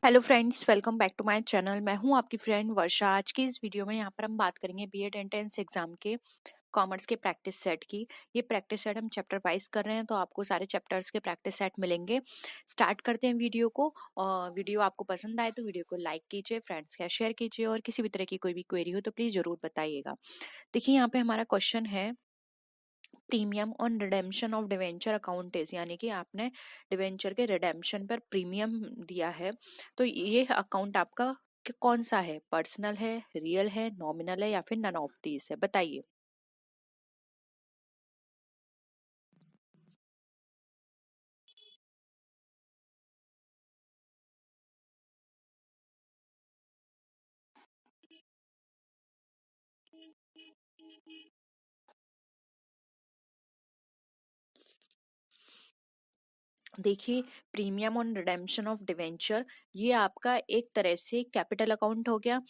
Hello friends, welcome back to my channel. मैं हूं आपकी फ्रेंड वर्षा। आज की इस वीडियो में यहाँ पर हम बात करेंगे बीएड एंट्रेंस एग्जाम के कॉमर्स के प्रैक्टिस सेट की। ये प्रैक्टिस सेट हम चैप्टर वाइज कर रहे हैं, तो आपको सारे चैप्टर्स के प्रैक्टिस सेट मिलेंगे। स्टार्ट करते हैं वीडियो को। और वीडियो आपको पसंद आए तो वीडियो को लाइक कीजिए, फ्रेंड्स के साथ शेयर कीजिए, और किसी भी तरह की कोई भी क्वेरी हो तो प्लीज़ ज़रूर बताइएगा। देखिए, यहाँ पे हमारा क्वेश्चन है premium on redemption of debenture account is, यानी कि आपने डिवेंचर के रिडेम्पशन पर प्रीमियम दिया है, तो ये अकाउंट आपका कौन सा है? पर्सनल है, रियल है, नॉमिनल है, या फिर नन ऑफ दीज है? बताइए। देखिए, premium on redemption of debenture ये आपका एक तरह से कैपिटल अकाउंट हो गया,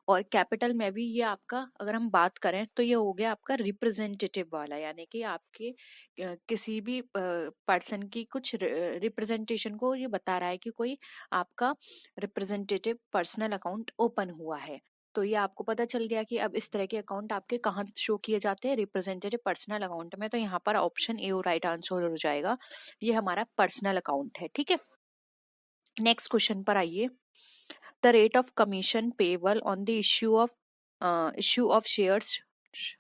और कैपिटल में भी ये आपका, अगर हम बात करें तो ये हो गया आपका रिप्रेजेंटेटिव वाला, यानी कि आपके किसी भी पर्सन की कुछ रिप्रेजेंटेशन को ये बता रहा है कि कोई आपका रिप्रेजेंटेटिव पर्सनल अकाउंट ओपन हुआ है। तो ये आपको पता चल गया कि अब इस तरह के अकाउंट आपके कहाँ शो किए जाते हैं, रिप्रेजेंटेटिव पर्सनल अकाउंट में। तो यहाँ पर ऑप्शन ए राइट आंसर हो जाएगा। ये हमारा पर्सनल अकाउंट है, ठीक है। नेक्स्ट क्वेश्चन पर आइए। The rate of commission payable on the issue of shares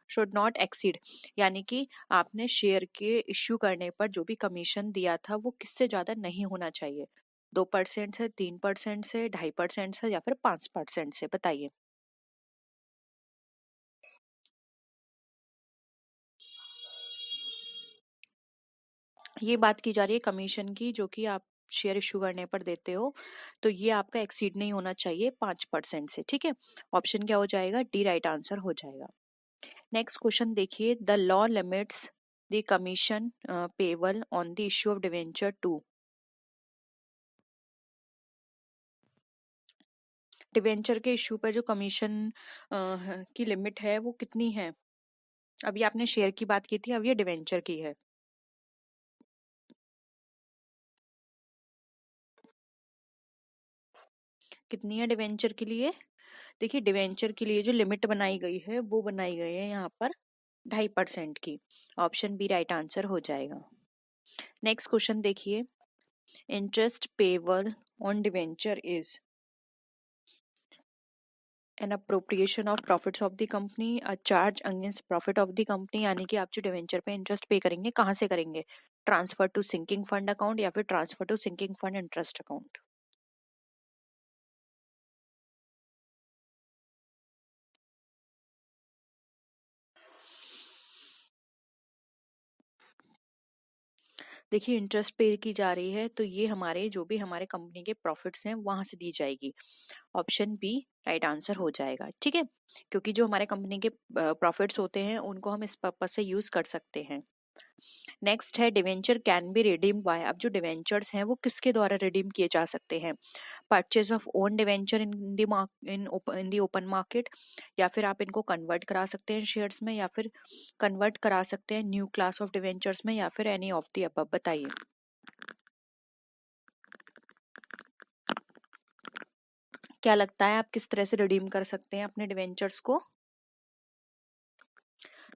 should not exceed, यानी कि आपने शेयर के इश्यू करने पर जो भी कमीशन दिया था वो किससे ज्यादा नहीं होना चाहिए? 2% से, 3% से, 2.5% से, या फिर 5% से? बताइए। ये बात की जा रही है कमीशन की, जो कि आप शेयर इशू करने पर देते हो, तो ये आपका एक्सीड नहीं होना चाहिए 5% से, ठीक है। ऑप्शन क्या हो जाएगा? डी राइट आंसर हो जाएगा। नेक्स्ट क्वेश्चन देखिए। The law limits the commission payable on the issue of debenture to. Debenture के इश्यू पर जो कमीशन की लिमिट है वो कितनी है? अभी आपने शेयर की बात की थी, अब ये डिवेंचर की है। कितनी है डिवेंचर के लिए? देखिए, डिवेंचर के लिए जो लिमिट बनाई गई है वो बनाई गई है यहाँ पर 2.5% की। ऑप्शन बी राइट आंसर हो जाएगा। नेक्स्ट क्वेश्चन देखिए। Interest payable on debenture is an appropriation of profits of the company, a charge against profit of the company, यानी कि आप जो डिवेंचर पे इंटरेस्ट पे करेंगे कहाँ से करेंगे? Transfer to sinking fund account, या फिर transfer to sinking fund interest account? देखिए, इंटरेस्ट पे की जा रही है, तो ये हमारे जो भी हमारे कंपनी के प्रॉफिट्स हैं वहां से दी जाएगी। ऑप्शन बी राइट आंसर हो जाएगा, ठीक है। क्योंकि जो हमारे कंपनी के प्रॉफिट्स होते हैं उनको हम इस पर्पज से यूज कर सकते हैं। नेक्स्ट है debenture can be redeemed by. अब जो डिवेंचर्स हैं वो किसके द्वारा रिडीम किए जा सकते हैं? Purchase of own debenture in the open market, या फिर आप इनको कन्वर्ट करा सकते हैं शेयर्स में, या फिर कन्वर्ट करा सकते हैं न्यू क्लास ऑफ डिवेंचर्स में, या फिर एनी ऑफ दी अबव? बताइए। क्या लगता है आप किस तरह से रिडीम कर सकते हैं अपने डिवेंचर्स को?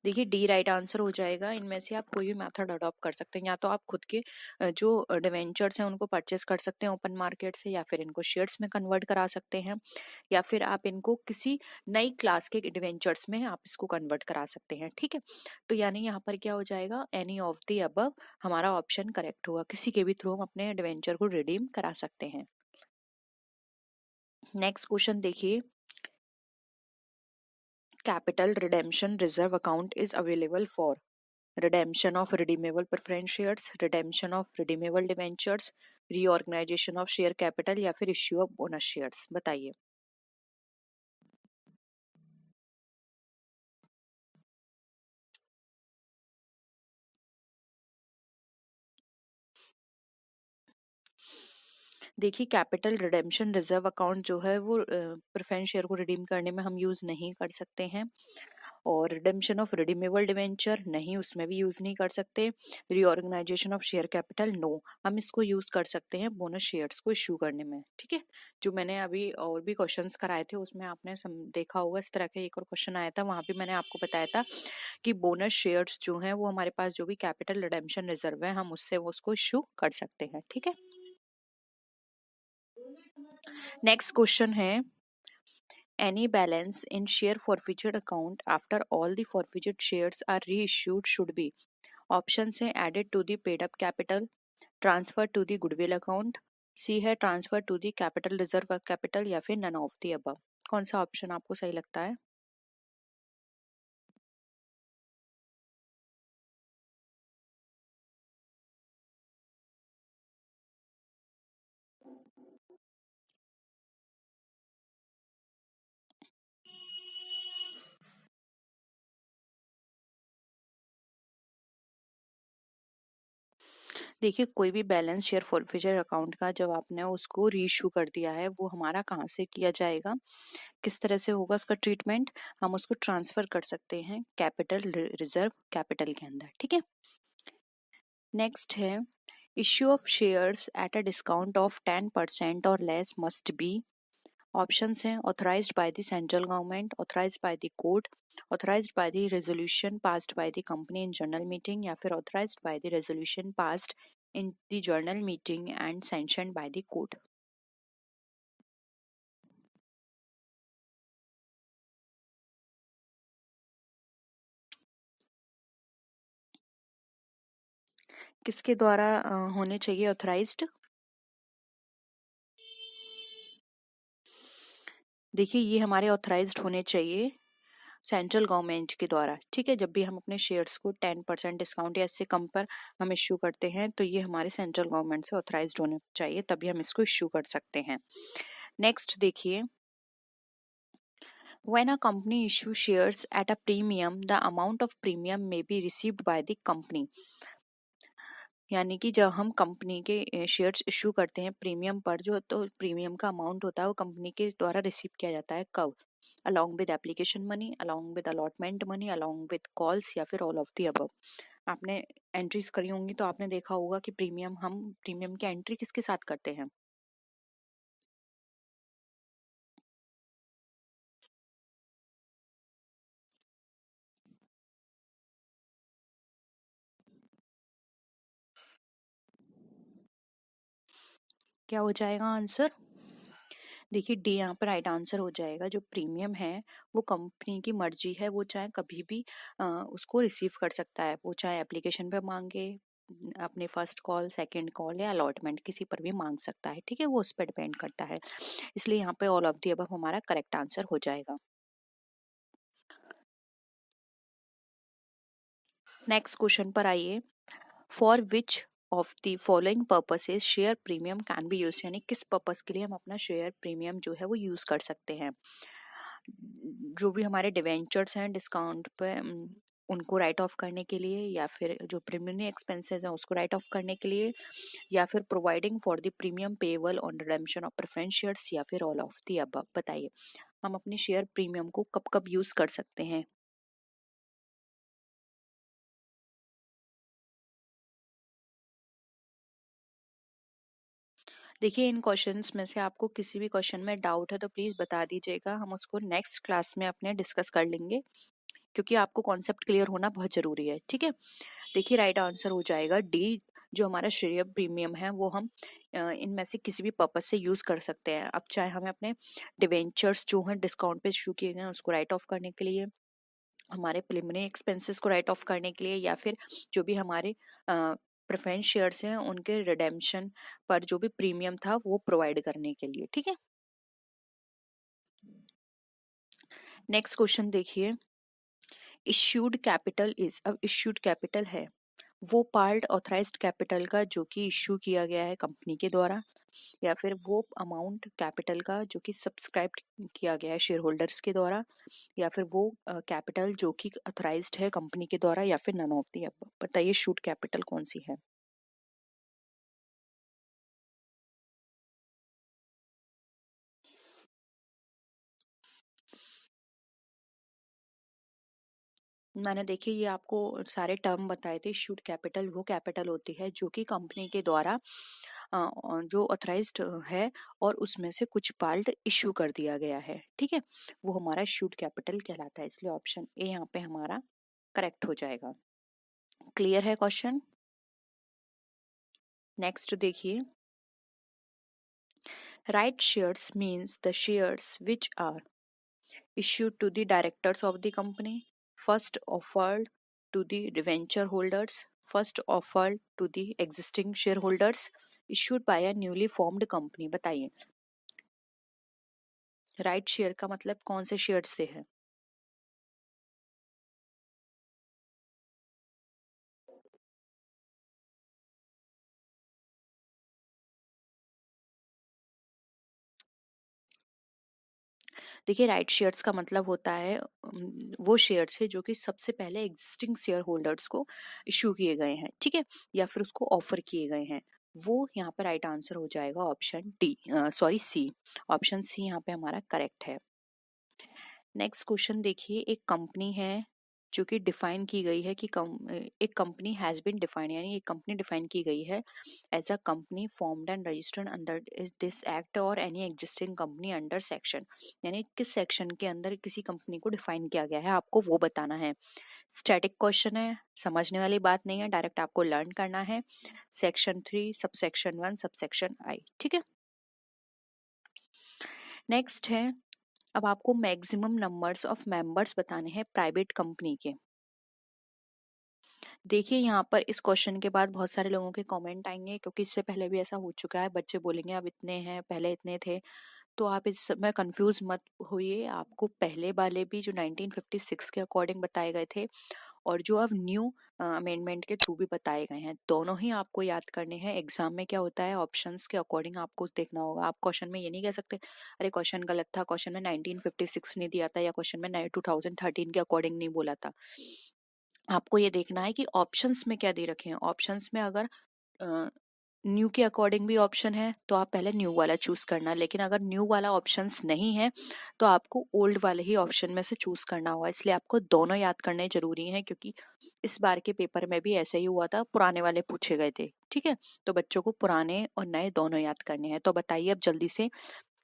देखिए, डी राइट आंसर हो जाएगा। इनमें से आप कोई भी मेथड अडॉप्ट कर सकते हैं। या तो आप खुद के जो डिवेंचर्स हैं उनको परचेस कर सकते हैं ओपन मार्केट से, या फिर इनको शेयर्स में कन्वर्ट करा सकते हैं, या फिर आप इनको किसी नई क्लास के डिवेंचर्स में आप इसको कन्वर्ट करा सकते हैं, ठीक है। तो यानी यहाँ पर क्या हो जाएगा? एनी ऑफ द अबव हमारा ऑप्शन करेक्ट होगा। किसी के भी थ्रू हम अपने डिवेंचर को रिडीम करा सकते हैं। नेक्स्ट क्वेश्चन देखिए। Capital redemption reserve account is available for redemption of redeemable preference shares, redemption of redeemable debentures, reorganization of share capital, या फिर issue of bonus shares? बताइए। देखिए, कैपिटल रिडेम्पशन रिजर्व अकाउंट जो है वो प्रेफरेंस शेयर को redeem करने में हम यूज नहीं कर सकते हैं। और रिडेम्पशन ऑफ रिडीमेबल डिवेंचर नहीं, उसमें भी यूज नहीं कर सकते। Reorganization of share capital no, हम इसको यूज कर सकते हैं बोनस शेयर्स को इश्यू करने में। ठीक है, जो मैंने अभी और भी क्वेश्चंस कराए थे उसमें आपने देखा होगा, इस तरह का एक और क्वेश्चन आया था, वहां भी मैंने आपको बताया था कि बोनस शेयर्स जो हैं वो हमारे पास जो भी कैपिटल रिडेम्पशन रिजर्व है हम उससे वो उसको इश्यू कर सकते हैं। ठीक है, नेक्स्ट क्वेश्चन है any balance in share forfeiture account after all the forfeited shares are reissued should be, option है added to the paid up capital, transfer to the goodwill account, C है transfer to the capital reserve capital, या फिर none of the above. कौन सा option आपको सही लगता है? देखिए, कोई भी बैलेंस शेयर फॉरफिचर अकाउंट का जब आपने उसको रीइश्यू कर दिया है वो हमारा कहाँ से किया जाएगा, किस तरह से होगा उसका ट्रीटमेंट, हम उसको ट्रांसफर कर सकते हैं कैपिटल रिजर्व कैपिटल के अंदर। ठीक है, नेक्स्ट है issue of shares at a discount of 10% और लेस मस्ट बी, ऑप्शंस हैं authorised by the central government, authorised by the court, authorised by the resolution passed by the company in general meeting, या फिर authorised by the resolution passed in the general meeting and sanctioned by the court. किसके द्वारा होने चाहिए authorised? देखिए, ये हमारे authorised होने चाहिए सेंट्रल गवर्नमेंट के द्वारा। ठीक है, जब भी हम अपने शेयर्स को 10% डिस्काउंट या इससे कम पर हम इश्यू करते हैं तो ये हमारे सेंट्रल गवर्नमेंट से ऑथराइज्ड होने चाहिए, तभी हम इसको इश्यू कर सकते हैं। नेक्स्ट देखिए, when a company issue shares at a premium the amount of premium may be received by the company, यानी कि जब हम कंपनी के शेयर्स इशू करते हैं प्रीमियम पर, जो तो प्रीमियम का अमाउंट होता है वो कंपनी के द्वारा रिसीव किया जाता है कब, along with application money, along with allotment money, along with calls, या फिर ऑल ऑफ दी अबव। आपने एंट्रीज करी होंगी तो आपने देखा होगा कि हम प्रीमियम की एंट्री किसके साथ करते हैं? क्या हो जाएगा आंसर? देखिए, डी यहाँ पर राइट आंसर हो जाएगा। जो प्रीमियम है वो कंपनी की मर्जी है, वो चाहे कभी भी उसको रिसीव कर सकता है, वो चाहे एप्लीकेशन पे मांगे, अपने फर्स्ट कॉल, सेकंड कॉल, या अलॉटमेंट किसी पर भी मांग सकता है। ठीक है, वो उस पर डिपेंड करता है, इसलिए यहाँ पे ऑल ऑफ दी अबव हमारा करेक्ट आंसर हो जाएगा। नेक्स्ट क्वेश्चन पर आइए, for which of the following purposes share premium can be use, यानी किस पर्पस के लिए हम अपना शेयर प्रीमियम जो है वो यूज कर सकते हैं। जो भी हमारे डिवेंचर्स हैं डिस्काउंट पे उनको राइट ऑफ करने के लिए, या फिर जो प्रीमियम एक्सपेंसेस हैं उसको राइट ऑफ करने के लिए, या फिर providing for the premium payable on redemption of preference shares, या फिर ऑल ऑफ द अबव। बताइए, हम अपने शेयर प्रीमियम को कब कब यूज कर सकते हैं? देखिए, इन क्वेश्चंस में से आपको किसी भी क्वेश्चन में डाउट है तो प्लीज बता दीजिएगा, हम उसको नेक्स्ट क्लास में अपने डिस्कस कर लेंगे, क्योंकि आपको कॉन्सेप्ट क्लियर होना बहुत जरूरी है। ठीक है, देखिए राइट आंसर हो जाएगा डी, जो हमारा शेयर प्रीमियम है वो हम इनमें से किसी भी पर्पज से यूज कर सकते हैं। अब चाहे हमें अपने डिवेंचर्स जो हैं डिस्काउंट पे इशू किए गए हैं उसको राइट ऑफ करने के लिए, हमारे प्रिलिमिनरी एक्सपेंसेस को राइट ऑफ करने के लिए, या फिर जो भी हमारे प्रेफरेंस शेयर्स हैं उनके रिडेम्पशन पर जो भी प्रीमियम था वो प्रोवाइड करने के लिए। ठीक है, नेक्स्ट क्वेश्चन देखिए, इश्यूड कैपिटल इज, अब इश्यूड कैपिटल है वो पार्ट ऑथराइज्ड कैपिटल का जो कि इश्यू किया गया है कंपनी के द्वारा, या फिर वो अमाउंट कैपिटल का जो कि सब्सक्राइब किया गया है शेयर होल्डर्स के द्वारा, या फिर वो कैपिटल जो कि ऑथराइज्ड है कंपनी के द्वारा, या फिर नन ऑफ दी अबव। बताइए इशूड कैपिटल कौन सी है? मैंने देखिए ये आपको सारे टर्म बताए थे। इशूड कैपिटल वो कैपिटल होती है जो कि कंपनी के द्वारा जो ऑथराइज्ड है और उसमें से कुछ पार्ट इशू कर दिया गया है, ठीक है, वो हमारा इशूड कैपिटल कहलाता है। इसलिए ऑप्शन ए यहाँ पे हमारा करेक्ट हो जाएगा। क्लियर है क्वेश्चन? नेक्स्ट देखिए, right shares means the shares which are issued to the directors of the company, first offered to the debenture holders, first offered to the existing shareholders, issued by a newly formed company। बताइए right share का मतलब कौन से share से है? देखिए right shares का मतलब होता है वो शेयर्स है जो कि सबसे पहले एग्जिस्टिंग शेयर होल्डर्स को इश्यू किए गए हैं, ठीक है, या फिर उसको ऑफर किए गए हैं। वो यहाँ पे राइट आंसर हो जाएगा option D, sorry C. Option C यहाँ पे हमारा करेक्ट है। नेक्स्ट क्वेश्चन देखिए, एक कंपनी है जो कि डिफाइन की गई है कि एक कंपनी हैज बीन डिफाइंड, यानी एक कंपनी डिफाइन की गई है as a company formed and registered under this act और any existing company under section, यानी किस सेक्शन के अंदर किसी कंपनी को डिफाइन किया गया है आपको वो बताना है। स्टैटिक क्वेश्चन है, समझने वाली बात नहीं है, डायरेक्ट आपको लर्न करना है। Section 3 sub section 1 sub section I, ठीक है। नेक्स्ट है, अब आपको मैक्सिमम नंबर्स ऑफ मेंबर्स बताने हैं प्राइवेट कंपनी के। देखिए यहाँ पर इस क्वेश्चन के बाद बहुत सारे लोगों के कमेंट आएंगे, क्योंकि इससे पहले भी ऐसा हो चुका है। बच्चे बोलेंगे अब इतने हैं, पहले इतने थे। तो आप इस समय कंफ्यूज मत होइए। आपको पहले वाले भी जो 1956 के अकॉर्डिंग बताए गए थे और जो अब न्यू अमेंडमेंट के थ्रू भी बताए गए हैं, दोनों ही आपको याद करने हैं। एग्जाम में क्या होता है, ऑप्शंस के अकॉर्डिंग आपको देखना होगा। आप क्वेश्चन में ये नहीं कह सकते अरे क्वेश्चन गलत था, क्वेश्चन में 1956 नहीं दिया था, या क्वेश्चन में 2013 के अकॉर्डिंग नहीं बोला था। आपको ये देखना है कि ऑप्शंस में क्या दे रखे हैं। ऑप्शंस में अगर न्यू के अकॉर्डिंग भी ऑप्शन है तो आप पहले न्यू वाला चूज करना, लेकिन अगर न्यू वाला ऑप्शंस नहीं है तो आपको ओल्ड वाले ही ऑप्शन में से चूज करना होगा। इसलिए आपको दोनों याद करने जरूरी हैं, क्योंकि इस बार के पेपर में भी ऐसे ही हुआ था, पुराने वाले पूछे गए थे, ठीक है। तो बच्चों को पुराने और नए दोनों याद करने हैं। तो बताइए अब जल्दी से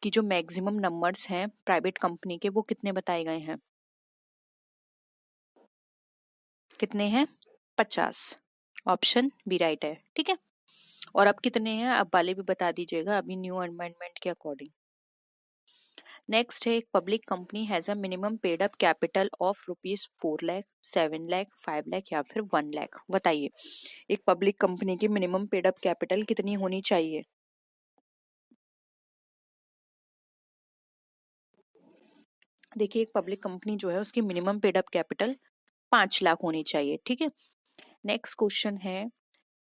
कि जो मैक्सिमम नंबर्स हैं प्राइवेट कंपनी के वो कितने बताए गए हैं? कितने हैं? 50। ऑप्शन बी राइट है, ठीक है। और अब कितने हैं अब वाले भी बता दीजिएगा अभी न्यू अमेंडमेंट के अकॉर्डिंग। नेक्स्ट है, एक public company has a minimum paid up capital of ₹4 lakh, 7 lakh, 5 lakh या फिर 1 लाख। बताइए एक पब्लिक कंपनी की मिनिमम पेड अप कैपिटल कितनी होनी चाहिए? देखिए एक पब्लिक कंपनी जो है उसकी minimum paid up capital 5 lakh होनी चाहिए, ठीक है। नेक्स्ट क्वेश्चन है,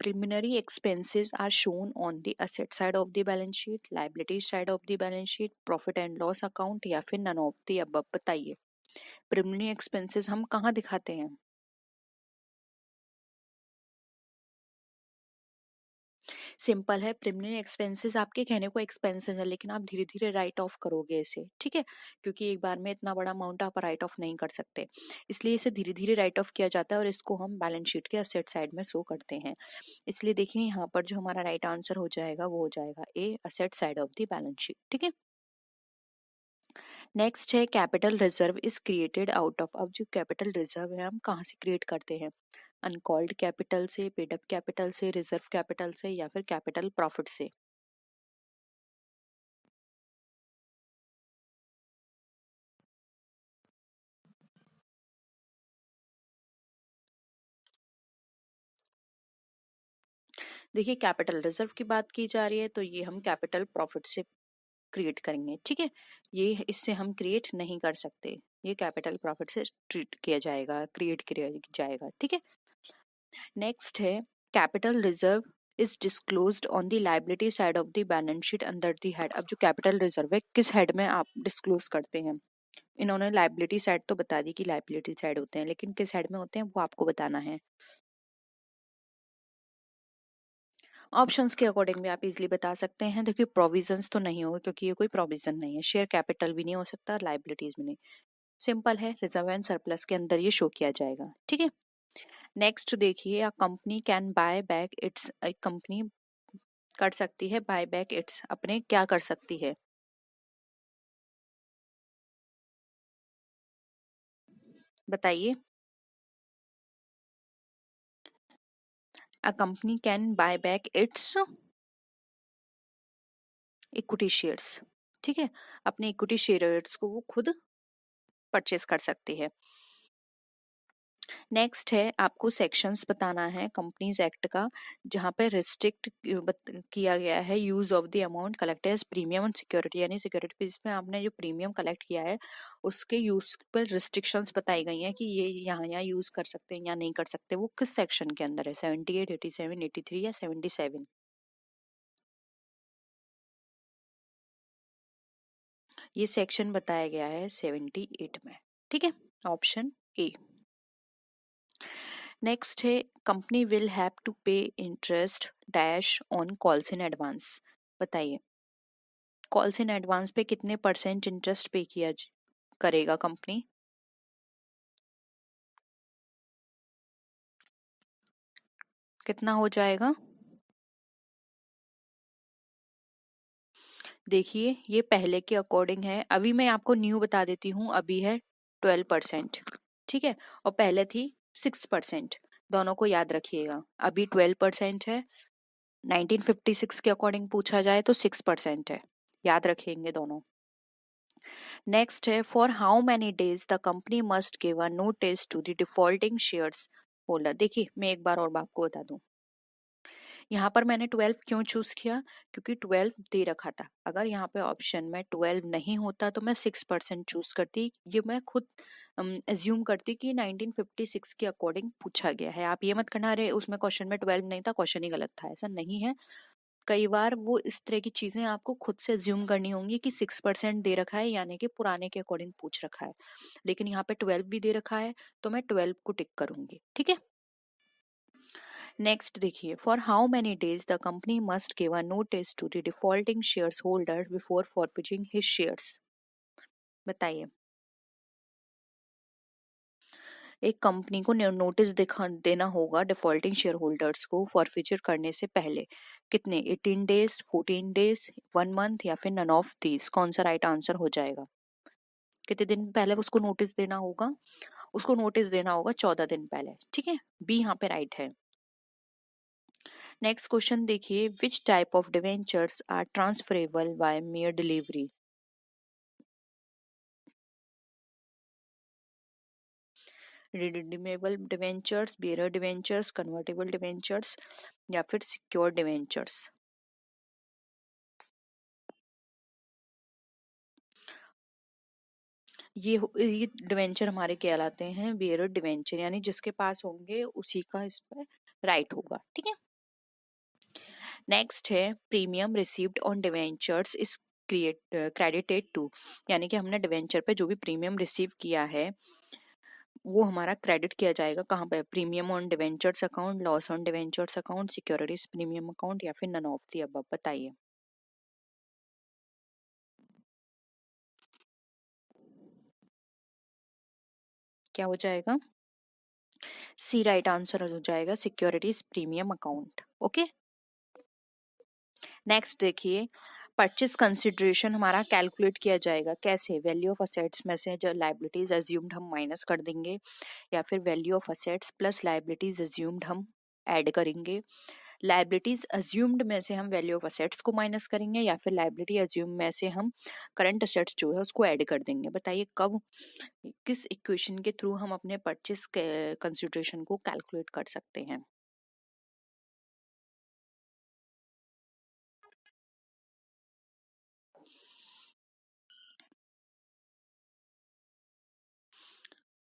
preliminary expenses are shown on the asset side of the balance sheet, liability side of the balance sheet, profit and loss account या फिर none of the above। बताइए preliminary expenses हम कहाँ दिखाते हैं? सिंपल है, preliminary expenses आपके कहने को एक्सपेंसेस है, लेकिन आप धीरे धीरे राइट ऑफ करोगे इसे, ठीक है, क्योंकि एक बार में इतना बड़ा अमाउंट आप राइट ऑफ नहीं कर सकते। इसलिए इसे धीरे धीरे राइट ऑफ किया जाता है और इसको हम बैलेंस शीट के असेट साइड में शो करते हैं। इसलिए देखिए यहाँ पर जो हमारा राइट आंसर हो जाएगा वो हो जाएगा ए, asset side of the balance sheet, ठीक है। नेक्स्ट है, capital reserve is created out of. अब जो कैपिटल रिजर्व है हम कहाँ से क्रिएट करते हैं? अनकॉल्ड कैपिटल से, पेड अप कैपिटल से, रिजर्व कैपिटल से या फिर कैपिटल प्रॉफिट से? देखिए कैपिटल रिजर्व की बात की जा रही है तो ये हम कैपिटल प्रॉफिट से क्रिएट करेंगे, ठीक है। ये इससे हम क्रिएट नहीं कर सकते, ये कैपिटल प्रॉफिट से ट्रीट किया जाएगा, क्रिएट किया जाएगा, ठीक है। नेक्स्ट है, capital reserve is disclosed on the liability side of the balance sheet under the head. अब जो कैपिटल रिजर्व है किस हेड में आप डिस्क्लोज करते हैं? इन्होंने लायबिलिटी साइड तो बता दी कि लायबिलिटी साइड होते हैं, लेकिन किस हेड में होते हैं वो आपको बताना है। ऑप्शंस के अकॉर्डिंग भी आप इजीली बता सकते हैं। देखिए प्रोविजंस तो नहीं होगा, क्योंकि ये कोई प्रोविजन नहीं है। शेयर कैपिटल भी नहीं हो सकता, लायबिलिटीज भी नहीं। सिंपल है, रिजर्व एंड सरप्लस के अंदर ये शो किया जाएगा। ठीक है, नेक्स्ट देखिए, a company can buy back it's, एक कंपनी कर सकती है बाय बैक इट्स, अपने क्या कर सकती है, बताइए। A company can buy back it's equity shares. ठीक है, अपने इक्विटी शेयर्स को वो खुद परचेज कर सकती है। नेक्स्ट है, आपको सेक्शंस बताना है कंपनीज एक्ट का, जहाँ पे रिस्ट्रिक्ट किया गया है use of the amount collected as premium on security, यानी सिक्योरिटी बेस पे आपने जो प्रीमियम कलेक्ट किया है उसके यूज पर रिस्ट्रिक्शंस बताई गई हैं कि ये यहाँ यहाँ यूज कर सकते हैं या नहीं कर सकते। वो किस सेक्शन के अंदर है, 78, 87, 83 या 77? ये सेक्शन बताया गया है 78 में। ठीक है, ऑप्शन ए। नेक्स्ट है, कंपनी विल हैव टू पे interest dash on calls in advance, बताइए। कॉल्स इन एडवांस पे कितने परसेंट इंटरेस्ट पे किया करेगा कंपनी? कितना हो जाएगा? देखिए, ये पहले के अकॉर्डिंग है, अभी मैं आपको न्यू बता देती हूँ, अभी है 12%। ठीक है, और पहले थी 6%। दोनों को याद रखिएगा, अभी 12% है, 1956 के अकॉर्डिंग पूछा जाए तो 6% है, याद रखेंगे दोनों। नेक्स्ट है, for how many days the company must give a notice to the defaulting shares holder. देखिए, मैं एक बार और आपको बता दूं, यहाँ पर मैंने 12 क्यों चूज किया, क्योंकि 12 दे रखा था। अगर यहाँ पे ऑप्शन में 12 नहीं होता तो मैं 6% चूज करती, ये मैं खुद एज्यूम करती कि 1956 के अकॉर्डिंग पूछा गया है। आप ये मत करना अरे उसमें क्वेश्चन में 12 नहीं था, क्वेश्चन ही गलत था, ऐसा नहीं है। कई बार वो इस तरह की चीजें आपको खुद से ज्यूम करनी होंगी कि 6% दे रखा है, यानी कि पुराने के अकॉर्डिंग पूछ रखा है, लेकिन यहाँ पे 12 भी दे रखा है तो मैं 12 को टिक करूंगी। ठीक है, नेक्स्ट देखिए, for how many days the company must give a notice to the defaulting shares holder before forfeiting his shares, बताइए। एक कंपनी को नोटिस दिखा देना होगा डिफॉल्टिंग शेयर होल्डर्स को फॉरफिचर करने से पहले, कितने, 18 डेज, 14 डेज, 1 मंथ या फिर नन ऑफ दीज, कौन सा राइट आंसर हो जाएगा? कितने दिन पहले उसको नोटिस देना होगा? उसको नोटिस देना होगा 14 दिन पहले। ठीक है, बी यहाँ पे राइट है। नेक्स्ट क्वेश्चन देखिए, which type of debentures are transferable by mere delivery? Redeemable debentures, bearer debentures, convertible debentures या फिर सिक्योर डिवेंचर्स? ये डिवेंचर हमारे कहलाते हैं बेयरर डिवेंचर, यानी जिसके पास होंगे उसी का इस पर राइट होगा। ठीक है, नेक्स्ट है, premium received on debentures is credited to, यानी कि हमने डिवेंचर पे जो भी प्रीमियम रिसीव किया है वो हमारा क्रेडिट किया जाएगा कहाँ पे? Premium on debentures account, loss on debentures account, securities premium account या फिर नन ऑफ द अबव, बताइए। क्या हो जाएगा? सी राइट आंसर हो जाएगा, securities premium account. Okay, next देखिए, परचेज कंसिडरेशन हमारा कैलकुलेट किया जाएगा कैसे? वैल्यू ऑफ असेट्स में से जो लाइबिलिटीज अज्यूम्ड हम माइनस कर देंगे, या फिर value of assets plus liabilities assumed हम ऐड करेंगे। लाइबिलिटीज अज्यूम्ड में से हम वैल्यू ऑफ असेट्स को माइनस करेंगे, या फिर लाइबिलिटी अज्यूम में से हम करंट असेट्स जो है उसको ऐड कर देंगे। बताइए कब, किस इक्वेशन के थ्रू हम अपने परचेज कंसिडरेशन को कैलकुलेट कर सकते हैं?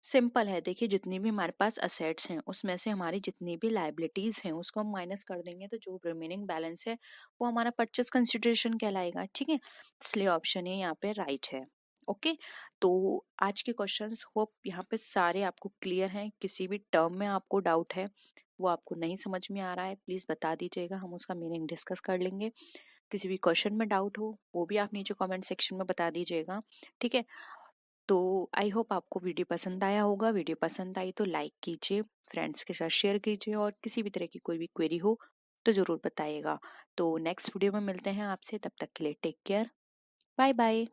सिंपल है, देखिए जितनी भी हमारे पास असेट्स हैं उसमें से हमारी जितनी भी लाइबिलिटीज हैं उसको हम माइनस कर देंगे, तो जो रिमेनिंग बैलेंस है वो हमारा परचेस कंसिडरेशन कहलाएगा। ठीक है, इसलिए ऑप्शन ए यहाँ पे राइट है। ओके, तो आज के क्वेश्चंस होप यहाँ पे सारे आपको क्लियर हैं। किसी भी टर्म में आपको डाउट है, वो आपको नहीं समझ में आ रहा है, प्लीज बता दीजिएगा, हम उसका मीनिंग डिस्कस कर लेंगे। किसी भी क्वेश्चन में डाउट हो वो भी आप नीचे कमेंट सेक्शन में बता दीजिएगा। ठीक है, तो आई होप आपको वीडियो पसंद आया होगा। वीडियो पसंद आई तो लाइक कीजिए, फ्रेंड्स के साथ शेयर कीजिए, और किसी भी तरह की कोई भी क्वेरी हो तो ज़रूर बताइएगा। तो नेक्स्ट वीडियो में मिलते हैं आपसे, तब तक के लिए टेक केयर, बाय बाय।